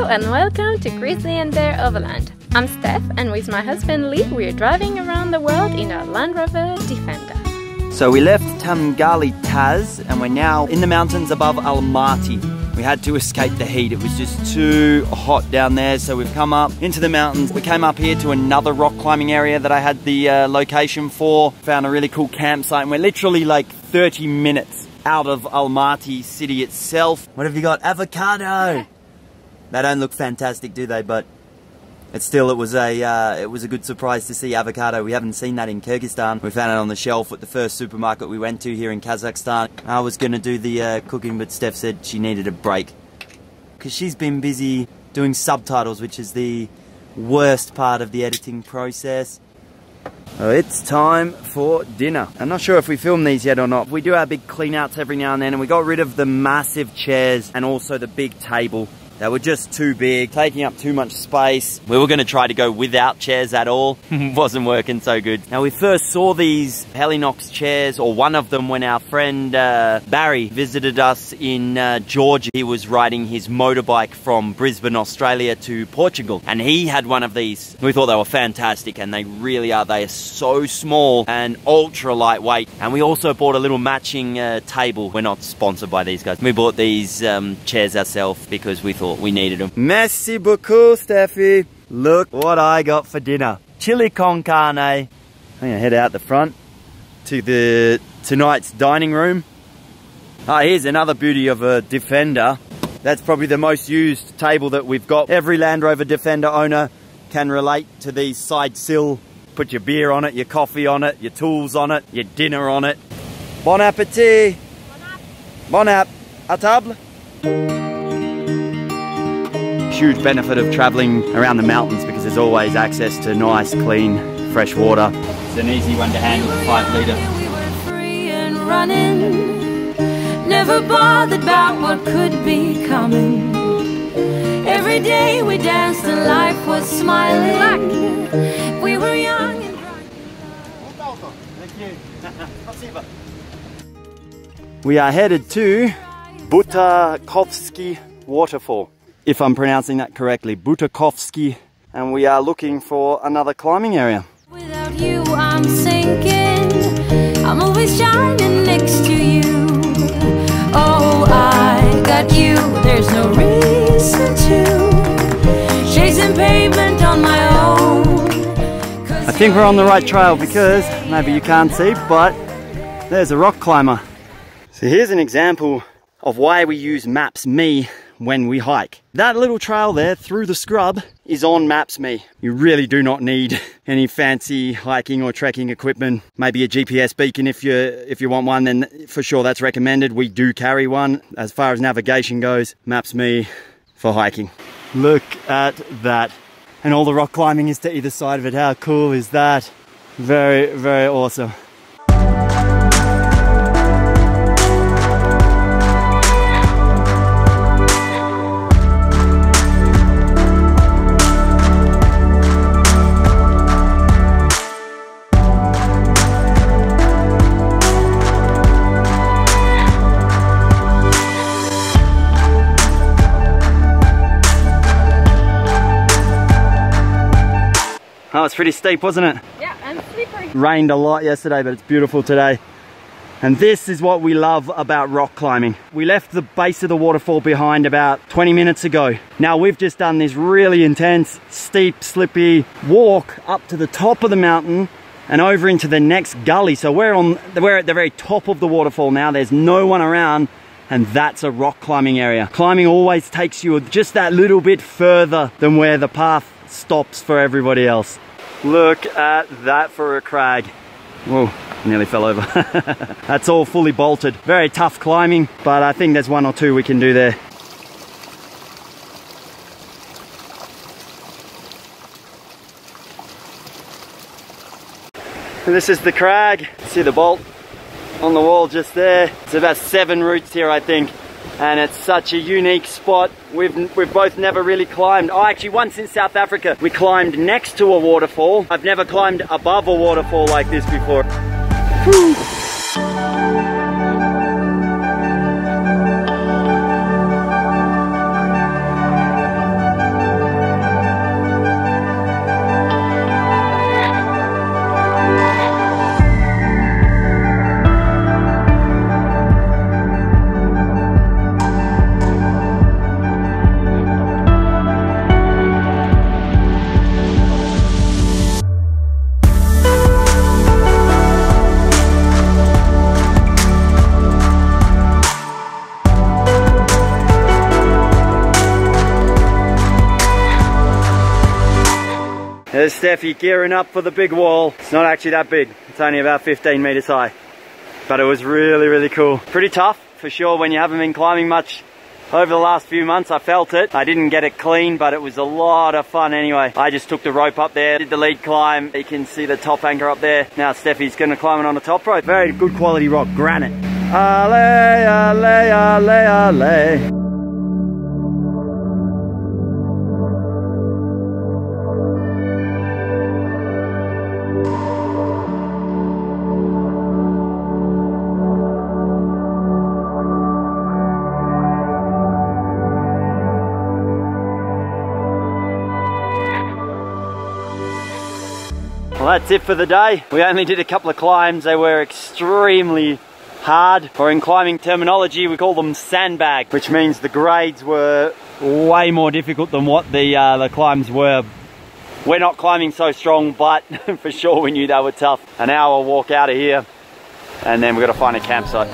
and welcome to GrizzlyNbear Overland. I'm Steph, and with my husband Lee, we're driving around the world in our Land Rover Defender. So we left Tamgali Taz and we're now in the mountains above Almaty. We had to escape the heat, it was just too hot down there, so we've come up into the mountains. We came up here to another rock climbing area that I had the location for. Found a really cool campsite and we're literally like 30 minutes out of Almaty city itself. What have you got? Avocado! They don't look fantastic, do they? But it was a good surprise to see avocado. We haven't seen that in Kyrgyzstan. We found it on the shelf at the first supermarket we went to here in Kazakhstan. I was going to do the cooking, but Steph said she needed a break because she's been busy doing subtitles, which is the worst part of the editing process. So it's time for dinner. I'm not sure if we filmed these yet or not. We do our big clean outs every now and then, and we got rid of the massive chairs and also the big table. They were just too big, taking up too much space. We were going to try to go without chairs at all. Wasn't working so good. Now, we first saw these Helinox chairs, or one of them, when our friend Barry visited us in Georgia. He was riding his motorbike from Brisbane, Australia to Portugal. And he had one of these. We thought they were fantastic, and they really are. They are so small and ultra lightweight. And we also bought a little matching table. We're not sponsored by these guys. We bought these chairs ourselves because we thought we needed them. Merci beaucoup, Steffi. Look what I got for dinner. Chili con carne. I'm gonna head out the front to tonight's dining room. Here's another beauty of a Defender. That's probably the most used table that we've got. Every Land Rover Defender owner can relate to these side sill. Put your beer on it, your coffee on it, your tools on it, your dinner on it. Bon appétit. Bon app. À table. Huge benefit of traveling around the mountains because there's always access to nice, clean, fresh water. It's an easy one to handle, 5 litre. We were free and running, never bothered about what could be coming. Every day we danced and life was smiling. We were young and bright. Thank you. We are headed to Butakovsky Waterfall, if I'm pronouncing that correctly, Butakovsky, and we are looking for another climbing area. Without you I'm sinking, I'm always shining next to you. Oh, I got you, there's no reason to chasing pavement on my own. I think we're on the right trail because, maybe you can't see, but there's a rock climber. So here's an example of why we use Maps.me when we hike. That little trail there through the scrub is on Maps.me. You really do not need any fancy hiking or trekking equipment. Maybe a GPS beacon if you want one, then for sure that's recommended. We do carry one. As far as navigation goes, Maps.me for hiking. Look at that. And all the rock climbing is to either side of it. How cool is that? Very, very awesome. Oh, it's pretty steep, wasn't it? Yeah, and slippery. Rained a lot yesterday, but it's beautiful today. And this is what we love about rock climbing. We left the base of the waterfall behind about 20 minutes ago. Now we've just done this really intense, steep, slippy walk up to the top of the mountain and over into the next gully. So we're at the very top of the waterfall now. There's no one around, and that's a rock climbing area. Climbing always takes you just that little bit further than where the path stops for everybody else. Look at that for a crag. Whoa, nearly fell over. That's all fully bolted. Very tough climbing, but I think there's 1 or 2 we can do there. And this is the crag. See the bolt on the wall just there. It's about 7 routes here, I think. And it's such a unique spot. We've both never really climbed. Oh, actually once in South Africa, we climbed next to a waterfall. I've never climbed above a waterfall like this before. Whew. There's Steffi gearing up for the big wall. It's not actually that big. It's only about 15 meters high. But it was really, really cool. Pretty tough, for sure, when you haven't been climbing much over the last few months. I felt it. I didn't get it clean, but it was a lot of fun anyway. I just took the rope up there, did the lead climb. You can see the top anchor up there. Now Steffi's gonna climb it on the top rope. Very good quality rock, granite. Ale, ale, ale, ale. Well, that's it for the day. We only did a couple of climbs. They were extremely hard, or in climbing terminology we call them sandbag, which means the grades were way more difficult than what the climbs were. We're not climbing so strong, but for sure we knew they were tough. An hour walk out of here, and then we've got to find a campsite.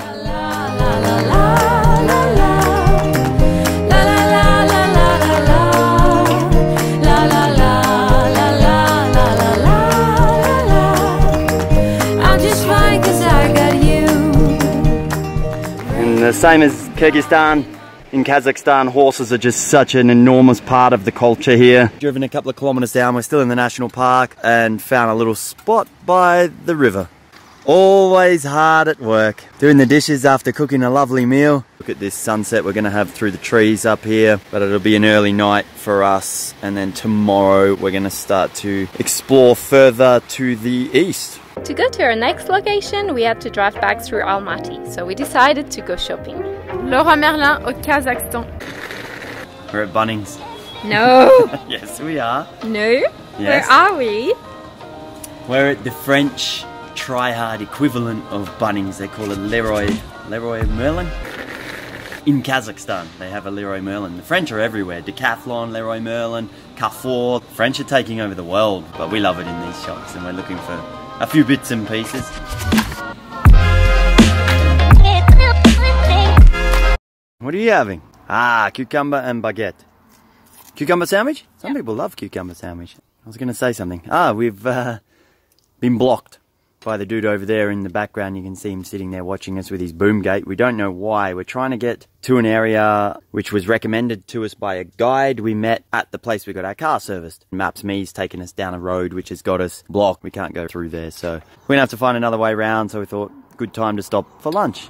The same as Kyrgyzstan, in Kazakhstan, horses are just such an enormous part of the culture here. Driven a couple of kilometers down, we're still in the national park and found a little spot by the river. Always hard at work, doing the dishes after cooking a lovely meal. Look at this sunset we're going to have through the trees up here, but it'll be an early night for us, and then tomorrow we're going to start to explore further to the east. To go to our next location, we had to drive back through Almaty, so we decided to go shopping. Leroy Merlin au Kazakhstan. We're at Bunnings. No! Yes, we are. No? Yes. Where are we? We're at the French try-hard equivalent of Bunnings. They call it Leroy Merlin. In Kazakhstan, they have a Leroy Merlin. The French are everywhere. Decathlon, Leroy Merlin, Carrefour. The French are taking over the world, but we love it in these shops, and we're looking for a few bits and pieces. What are you having? Ah, cucumber and baguette. Cucumber sandwich? Some people love cucumber sandwich. I was going to say something. Ah, we've been blocked by the dude over there in the background. You can see him sitting there watching us with his boom gate. We don't know why. We're trying to get to an area which was recommended to us by a guide we met at the place we got our car serviced. Maps.me's taken us down a road which has got us blocked. We can't go through there, so we're gonna have to find another way around. So we thought, good time to stop for lunch.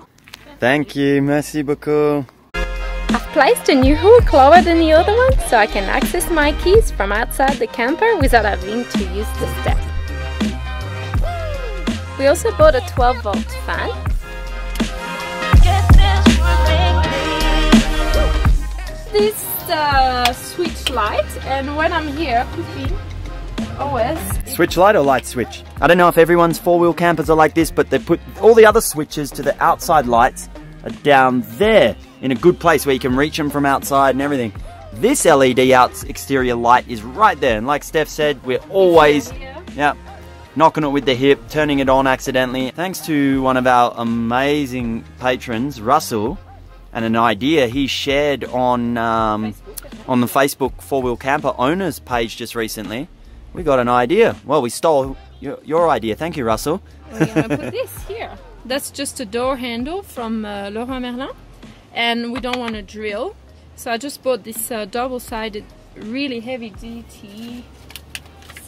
Thank you, merci beaucoup. I've placed a new hook lower than the other one, so I can access my keys from outside the camper without having to use the step. We also bought a 12-volt fan. This switch light, and when I'm here cooking, always... Switch light or light switch? I don't know if everyone's four-wheel campers are like this, but they put all the other switches to the outside lights are down there in a good place where you can reach them from outside and everything. This LED exterior light is right there, and like Steph said, we're always... Yeah. Knocking it with the hip, turning it on accidentally. Thanks to one of our amazing patrons, Russell, and an idea he shared on the Facebook Four-Wheel Camper Owners page just recently. We got an idea. Well, we stole your idea. Thank you, Russell. We're gonna put this here. That's just a door handle from Leroy Merlin, and we don't want to drill. So I just bought this double-sided, really heavy DT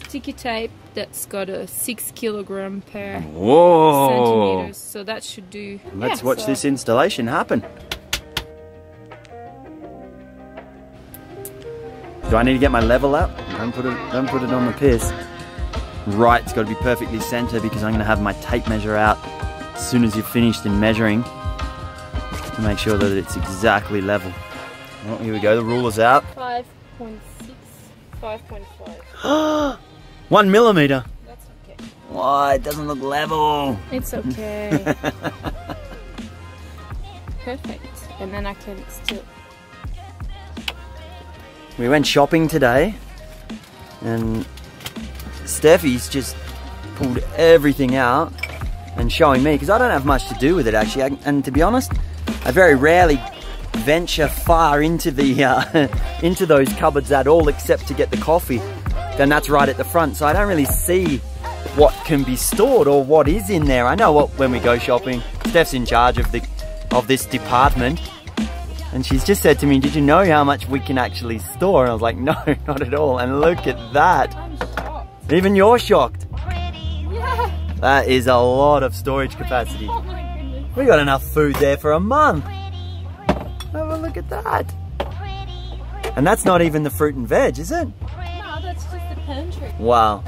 sticky tape that's got a 6 kilogram per centimeters, so that should do. Let's watch this installation happen. Do I need to get my level out? Don't put it on the piss. Right, it's got to be perfectly centered because I'm going to have my tape measure out as soon as you're finished in measuring to make sure that it's exactly level. Oh, here we go, the ruler's out. 5.6, 5.5. 1 millimeter. That's okay. Why, it doesn't look level. It's okay. Perfect. And then I can still... We went shopping today and Steffi's just pulled everything out and showing me, because I don't have much to do with it actually, and to be honest, I very rarely venture far into the into those cupboards at all, except to get the coffee. and that's right at the front, so I don't really see what can be stored or what is in there. I know what when we go shopping, Steph's in charge of this department, and she's just said to me, did you know how much we can actually store? And I was like, no, not at all. And look at that. I'm shocked. Even you're shocked. Yeah. That is a lot of storage capacity. Oh my goodness. We got enough food there for a month. Have a look at that. And that's not even the fruit and veg, is it? No, that's just the pantry. Wow.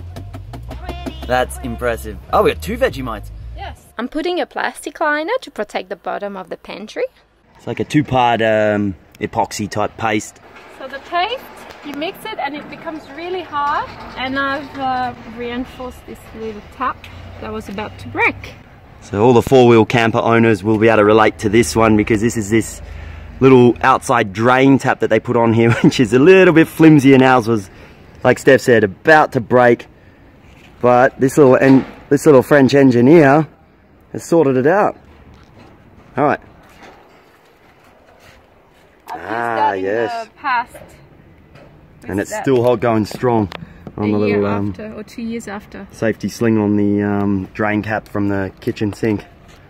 That's impressive. Oh, we got 2 Vegemites. Yes. I'm putting a plastic liner to protect the bottom of the pantry. It's like a 2-part epoxy type paste. So the paste, you mix it and it becomes really hard. And I've reinforced this little tap that was about to break. So all the 4-wheel camper owners will be able to relate to this one, because this is this little outside drain tap that they put on here, which is a little bit flimsy, and ours was, like Steph said, about to break. But this little French engineer has sorted it out. All right. I've used that in the past. And it's still going strong on the little after, or 2 years after. safety sling on the drain cap from the kitchen sink.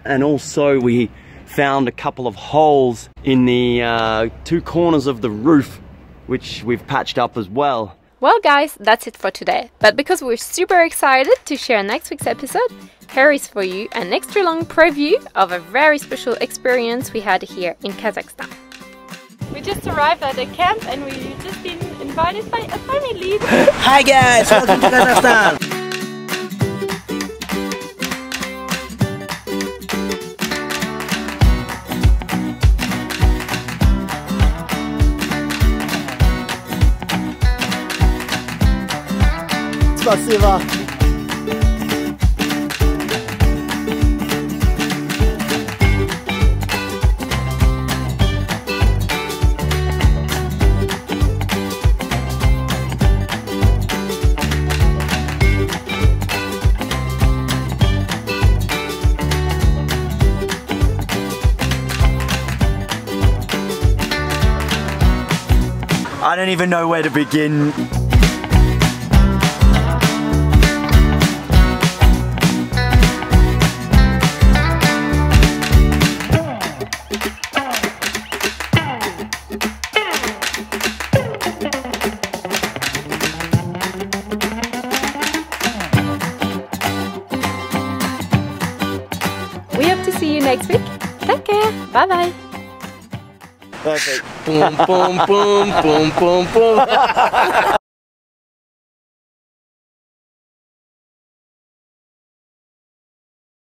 And also we found a couple of holes in the 2 corners of the roof, which we've patched up as well. Well guys, that's it for today. But because we're super excited to share next week's episode, here is for you an extra long preview of a very special experience we had here in Kazakhstan. We just arrived at a camp and we've just been invited by a family. Hi guys, welcome to Kazakhstan! Спасибо. I don't even know where to begin. We hope to see you next week. Take care. Bye bye. Perfect. Boom, boom, boom, boom, boom, boom.